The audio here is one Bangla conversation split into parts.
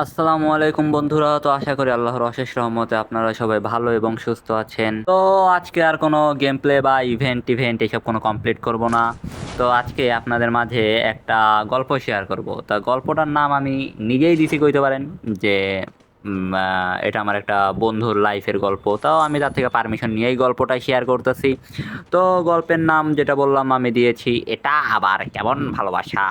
আসসালামু আলাইকুম বন্ধুরা। তো আশা করি আল্লাহর অশেষ রহমতে আপনারা সবাই ভালো এবং সুস্থ আছেন। তো আজকে আর কোনো গেম প্লে বা ইভেন্ট এসব কোনো কমপ্লিট করব না। তো আজকে আপনাদের মাঝে একটা গল্প শেয়ার করব। তা গল্পটার নাম আমি নিজেই দিছি কইতে পারেন যে এটা আমার একটা বন্ধুর লাইফের গল্প। তাও আমি তার থেকে পারমিশন নিয়েই গল্পটা শেয়ার করতেছি। তো গল্পের নাম যেটা বললাম আমি দিয়েছি এটা আবার কেমন ভালোবাসা।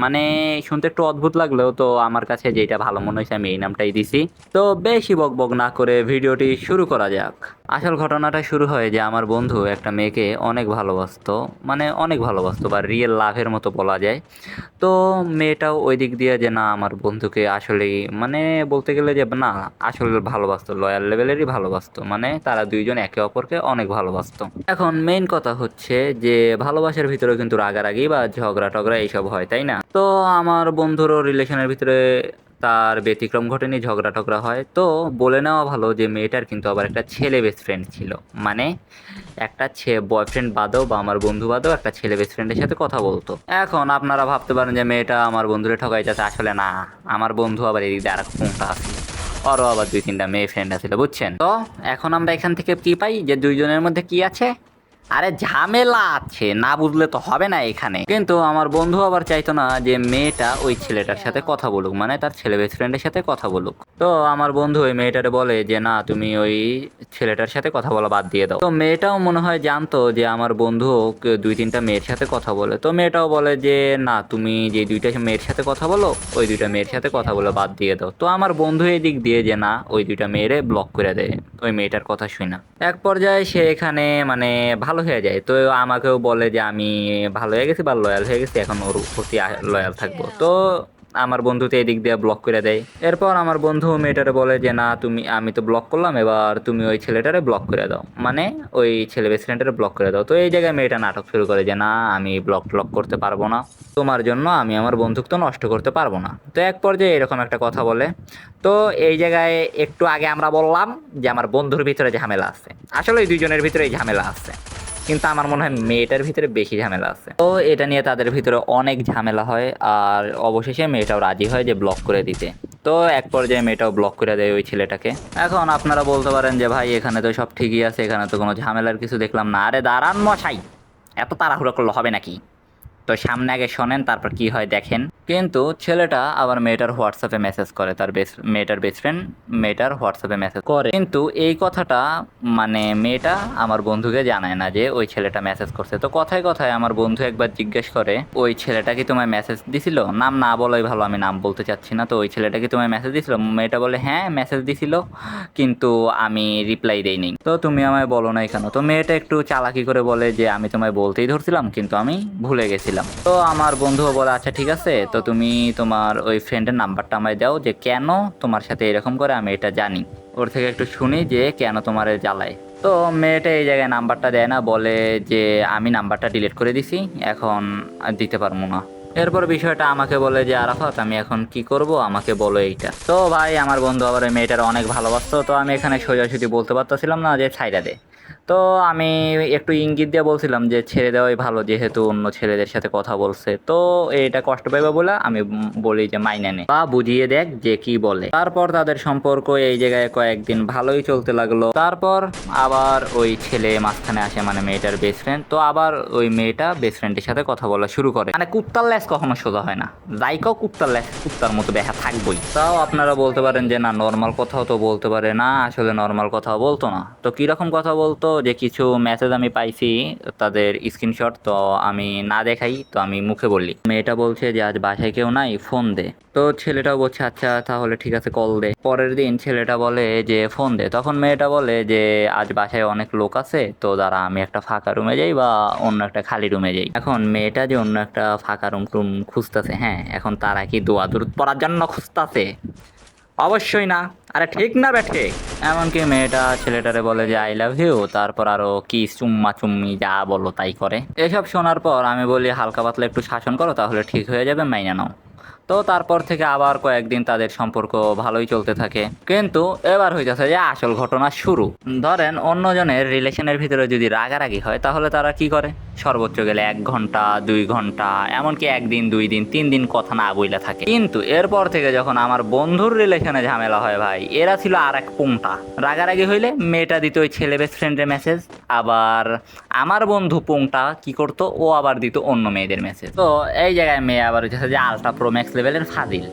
মানে শুনতে একটু অদ্ভুত লাগলেও তো আমার কাছে যেটা ভালো মনে হয়েছে আমি এই নামটাই দিছি। তো বেশি বকবক না করে ভিডিওটি শুরু করা যাক। আসল ঘটনাটা শুরু হয় যে আমার বন্ধু একটা মেয়েকে অনেক ভালোবাসতো, মানে অনেক ভালোবাসতো বা রিয়েল লাভের মতো বলা যায়। তো মেয়েটাও ওই দিক দিয়ে যে না আমার বন্ধুকে আসলেই মানে বলতে গেলে যে না আসলে ভালোবাসতো, লয়াল লেভেলেরই ভালোবাসতো, মানে তারা দুইজন একে অপরকে অনেক ভালোবাসতো। এখন মেইন কথা হচ্ছে যে ভালোবাসার ভিতরে কিন্তু রাগারাগি বা ঝগড়া টগড়া এইসব হয়, তাই না? তো আমার বন্ধুরও রিলেশনের ভিতরে তার ব্যতিক্রম ঘটেনি, ঝগড়া টগড়া হয়। তো বলে নেওয়া ভালো যে মেয়েটার কিন্তু আবার একটা ছেলে বেস্ট ফ্রেন্ড ছিল। মানে একটা বয়ফ্রেন্ড বাদেও বা আমার বন্ধু বাদেও একটা ছেলে বেস্ট ফ্রেন্ডের সাথে কথা বলতো। এখন আপনারা ভাবতে পারেন যে মেয়েটা আমার বন্ধুরে ঠকাইতেছে, আসলে না, আমার বন্ধু আবার এদিক দিয়ে আর এক কোনটা আছে, ওরও আবার দুই তিনটা মেয়ে ফ্রেন্ড আছে, বুঝছেন? তো এখন আমরা এখান থেকে কি পাই যে দুইজনের মধ্যে কি আছে, আরে ঝামেলা আছে, না বুঝলে তো হবে না এখানে। কিন্তু আমার বন্ধু আবার চাইতো না যে মেয়েটা ওই ছেলেটার সাথে কথা বলুক, মানে তার ছেলে বেস্ট ফ্রেন্ডের সাথে কথা বলুক। তো আমার বন্ধু ওই মেয়েটারে বলে যে না তুমি ওই ছেলেটার সাথে কথা বলা বাদ দিয়ে দাও। তো মেয়েটাও মনে হয় জানতো যে আমার বন্ধু দুই তিনটা মেয়ের সাথে কথা বলে। তো মেয়েটাও বলে যে না তুমি যে দুইটা মেয়ের সাথে কথা বলো ওই দুইটা মেয়ের সাথে কথা বলে বাদ দিয়ে দাও। তো আমার বন্ধু এই দিক দিয়ে যে না ওই দুইটা মেয়েরে ব্লক করে দেয় ওই মেয়েটার কথা শুই না। এক পর্যায়ে সে এখানে মানে ভালো হয়ে যায়। তো আমাকেও বলে যে আমি ভালো হয়ে গেছি বা লয়াল হয়ে গেছি, এখন ওর প্রতি লয়াল থাকবো। তো আমার বন্ধু তো এদিক দিয়ে ব্লক করে দেয়। এরপর আমার বন্ধু মেয়েটারে বলে যে না তুমি, আমি তো ব্লক করলাম, এবার তুমি ওই ছেলেটারে ব্লক করে দাও, মানে ওই ছেলে বেস্ট ফ্রেন্ডটারে ব্লক করে দাও। তো এই জায়গায় মেয়েটা নাটক শুরু করে যে না আমি ব্লক করতে পারবো না, তোমার জন্য আমি আমার বন্ধুত্ব নষ্ট করতে পারবো না। তো এক পর্যায়ে এরকম একটা কথা বলে। তো এই জায়গায় একটু আগে আমরা বললাম যে আমার বন্ধুর ভিতরে ঝামেলা আছে, আসলে এই দুইজনের ভিতরে ঝামেলা আছে, কিন্তু আমার মনে হয় মেয়েটার ভিতরে বেশি ঝামেলা আছে। তো এটা নিয়ে তাদের ভিতরে অনেক ঝামেলা হয়, আর অবশেষে মেয়েটাও রাজি হয় যে ব্লক করে দিতে। তো এক পর্যায়ে মেয়েটাও ব্লক করে দেয় ওই ছেলেটাকে। এখন আপনারা বলতে পারেন যে ভাই এখানে তো সব ঠিকই আছে, এখানে তো কোনো ঝামেলার কিছু দেখলাম না। আরে দাঁড়ান মশাই, এত তাড়াহুড়ো করলে হবে নাকি? তো সামনে আগে শোনেন তারপর কি হয় দেখেন। কিন্তু ছেলেটা আবার মেয়েটার হোয়াটসঅ্যাপে মেসেজ করে, তার মেয়েটার বেস্ট ফ্রেন্ড মেয়েটার হোয়াটসঅ্যাপে মেসেজ করে। কিন্তু এই কথাটা মানে মেয়েটা আমার বন্ধুকে জানায় না যে ওই ছেলেটা মেসেজ করছে। তো কথায় কথায় আমার বন্ধু একবার জিজ্ঞেস করে ওই ছেলেটা কি তোমায় মেসেজ দিছিল, নাম না বলাই ভালো, আমি নাম বলতে চাচ্ছি না। তো ওই ছেলেটা কি তোমায় মেসেজ দিছিল? মেয়েটা বলে হ্যাঁ মেসেজ দিছিল, কিন্তু আমি রিপ্লাই দেইনি। তো তুমি আমায় বলো নাই কেন? তো মেয়েটা একটু চালাকি করে বলে যে আমি তোমায় বলতেই ধরছিলাম কিন্তু আমি ভুলে গেছিলাম। তো আমার বন্ধুও বলে আচ্ছা ঠিক আছে, তো তুমি তোমার ওই ফ্রেন্ডের নাম্বারটা আমায় দাও, যে কেন তোমার সাথে এরকম করে আমি এটা জানি, ওর থেকে একটু শুনি যে কেন তোমার জ্বালায়। তো মেয়েটা এই জায়গায় নাম্বারটা দেয় না, বলে যে আমি নাম্বারটা ডিলিট করে দিছি, এখন আর দিতে পারবো না। এরপর বিষয়টা আমাকে বলে যে আরাফাত আমি এখন কি করব, আমাকে বলো এইটা। তো ভাই আমার বন্ধু আবার ওই মেয়েটার অনেক ভালোবাসতো। তো আমি এখানে সোজাসুজি বলতে পারতেছিলাম না যে ছাইড়া দে। তো আমি একটু ইঙ্গিত দিয়ে বলছিলাম যে ছেড়ে দেওয়াই ভালো, যেহেতু অন্য ছেলেদের সাথে কথা বলছে। তো এটা কষ্ট পাইবা বলে আমি বলি যে মাইনে নে বা বুঝিয়ে দেখ যে কি বলে। তারপর তাদের সম্পর্ক এই জায়গায় কয়েকদিন ভালোই চলতে লাগলো। তারপর আবার ওই ছেলে মাঝখানে আসে, মানে মেয়েটার বেস্ট ফ্রেন্ড। তো আবার ওই মেয়েটা বেস্ট ফ্রেন্ডের সাথে কথা বলা শুরু করে। মানে কুত্তার ল্যাস কখনো সোজা হয় না, যাইকাও কুত্তার ল্যাস কুত্তার মতো দেখা থাকবোই। তাও আপনারা বলতে পারেন যে না নর্মাল কথাও তো বলতে পারে, না আসলে নর্মাল কথাও বলতো না। তো কিরকম কথা বলতো যে কিছু মেসেজ আমি পাইছি তাদের স্ক্রিনশট, তো আমি না দেখাই, তো আমি মুখে বললি। মেয়েটা বলছে যে আজ বাসায় কেউ নাই, ফোন দে। তো ছেলেটাও বলছে আচ্ছা তাহলে ঠিক আছে কল দে। পরের দিন ছেলেটা বলে যে ফোন দে, তখন মেয়েটা বলে যে আজ বাসায় অনেক লোক আছে, তো দাঁড়া আমি একটা ফাঁকা রুমে যাই বা অন্য একটা খালি রুমে যাই। এখন মেয়েটা যে অন্য একটা ফাঁকা রুম খুঁজতেছে, হ্যাঁ এখন তারা কি দোয়া দরুদ পড়ার জন্য খুঁজতেছে? অবশ্যই না। আরে ঠিক না বেঠে? এমনকি মেয়েটা ছেলেটারে বলে যে আই লাভ ইউ, তারপর আরো কি চুম্মা চুম্মি যা বলো তাই করে। এসব শোনার পর আমি বলি হালকা পাতলা একটু শাসন করো তাহলে ঠিক হয়ে যাবে, মাইনা নাও। তো তারপর থেকে আবার কয়েকদিন তাদের সম্পর্ক ভালোই চলতে থাকে। কিন্তু এবার হইতেছে যে আসল ঘটনা শুরু। ধরেন অন্যজনের রিলেশনের ভিতরে যদি রাগারাগি হয় তাহলে তারা কি করে? সর্বোচ্চ গেলে 1 ঘন্টা 2 ঘন্টা, এমনকি 1 দিন 2 দিন 3 দিন কথা না বইলা থাকে। কিন্তু এরপর থেকে যখন আমার বন্ধুর রিলেশনে ঝামেলা হয় ভাই, এরা ছিল আর এক পুংটা। রাগারাগি হইলে মেয়েটা দিত ওই ছেলে বেস্ট ফ্রেন্ডের মেসেজ, আবার আমার বন্ধু পুংটা কি করতো, ও আবার দিত অন্য মেয়েদের মেসেজ। তো এই জায়গায় মেয়ে আবার হচ্ছে যে আলট্রা প্রো ম্যাক্স লেভেলের ফাজিল।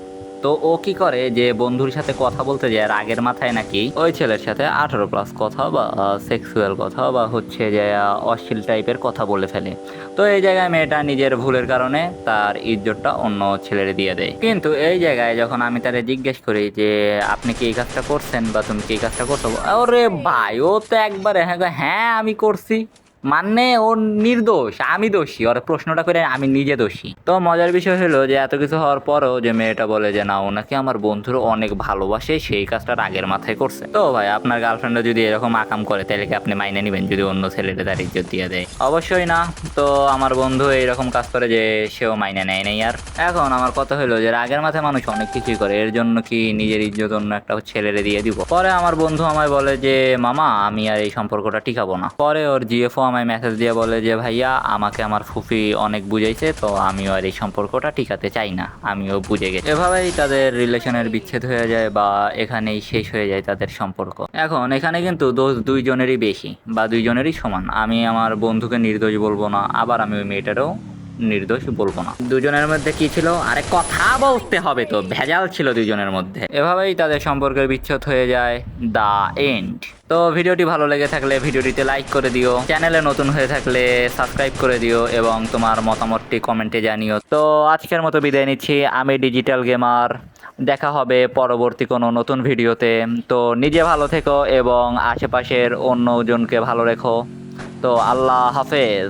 তো ও কি করে যে বন্ধুর সাথে কথা বলতে যায়, আর আগের মাথায় নাকি ওই ছেলের সাথে 18+ কথা বা সেক্সুয়াল কথা বা হচ্ছে যে অশ্লীল টাইপের কথা বলে ফেলে। তো এই জায়গায় মেয়েটা নিজের ভুলের কারণে তার ইজ্জতটা অন্য ছেলের দিয়ে দেয়। কিন্তু এই জায়গায় যখন আমি তারে জিজ্ঞেস করি যে আপনি কি এই কাজটা করছেন বা তুমি কি এই কাজটা করছো, ওরে ভাই ও তো একবারে হ্যাঁ আমি করছি, মানে ও নির্দোষ, আমি দোষী। ওর প্রশ্নটা করে আমি নিজে দোষী। তো মজার বিষয় হলো যে এত কিছু হওয়ার পরও যে মেয়েটা বলে যে না, ও নাকি আমার বন্ধুর অনেক ভালোবাসে, সেই কাজটা আগের মাথায় করছে। তো ভাই আপনার গার্লফ্রেন্ডও যদি এরকম আকাম করে তাহলে কি আপনি মাইনে নেবেন যদি অন্য ছেলেটা তার ইজ্জত দিয়ে দেয়? অবশ্যই না। তো আমার বন্ধু এইরকম কাজ করে যে সেও মাইনে নেয় নাই। আর এখন আমার কথা হলো যে আগের মাথায় মানুষ অনেক কিছুই করে, এর জন্য কি নিজের ইজ্জত অন্য একটা ছেলেরে দিয়ে দিব? পরে আমার বন্ধু আমায় বলে যে মামা আমি আর এই সম্পর্কটা টিকাবো না। পরে ওর জিএফও আমায় মেসেজ দিয়ে বলে যে ভাইয়া আমাকে আমার ফুফি অনেক বুঝাইছে, তো আমিও আর এই সম্পর্কটা টিকাতে চাই না, আমিও বুঝে গেছি। এভাবেই তাদের রিলেশনের বিচ্ছেদ হয়ে যায় বা এখানেই শেষ হয়ে যায় তাদের সম্পর্ক। এখন এখানে কিন্তু দোষ দুইজনেরই বেশি বা দুইজনেরই সমান। আমি আমার বন্ধুকে নির্দোষ বলবো না, আবার আমি ওই মেয়েটারও নির্দোষ বলবো না। দুজনের মধ্যে কি ছিল, আরে কথা বলতে হবে তো, ভেজাল ছিল দুজনের মধ্যে। এভাবেই তাদের সম্পর্কের বিচ্ছেদ হয়ে যায়, দা এন্ড। তো ভিডিওটি ভালো লেগে থাকলে ভিডিওটিতে লাইক করে দিও, চ্যানেলে নতুন হয়ে থাকলে সাবস্ক্রাইব করে দিও এবং তোমার মতামতটি কমেন্টে জানিও। তো আজকের মতো বিদায় নিচ্ছি, আমি ডিজিটাল গেমার। দেখা হবে পরবর্তী কোনো নতুন ভিডিওতে। তো নিজে ভালো থেকো এবং আশেপাশের অন্যজনকে ভালো রেখো। তো আল্লাহ হাফেজ।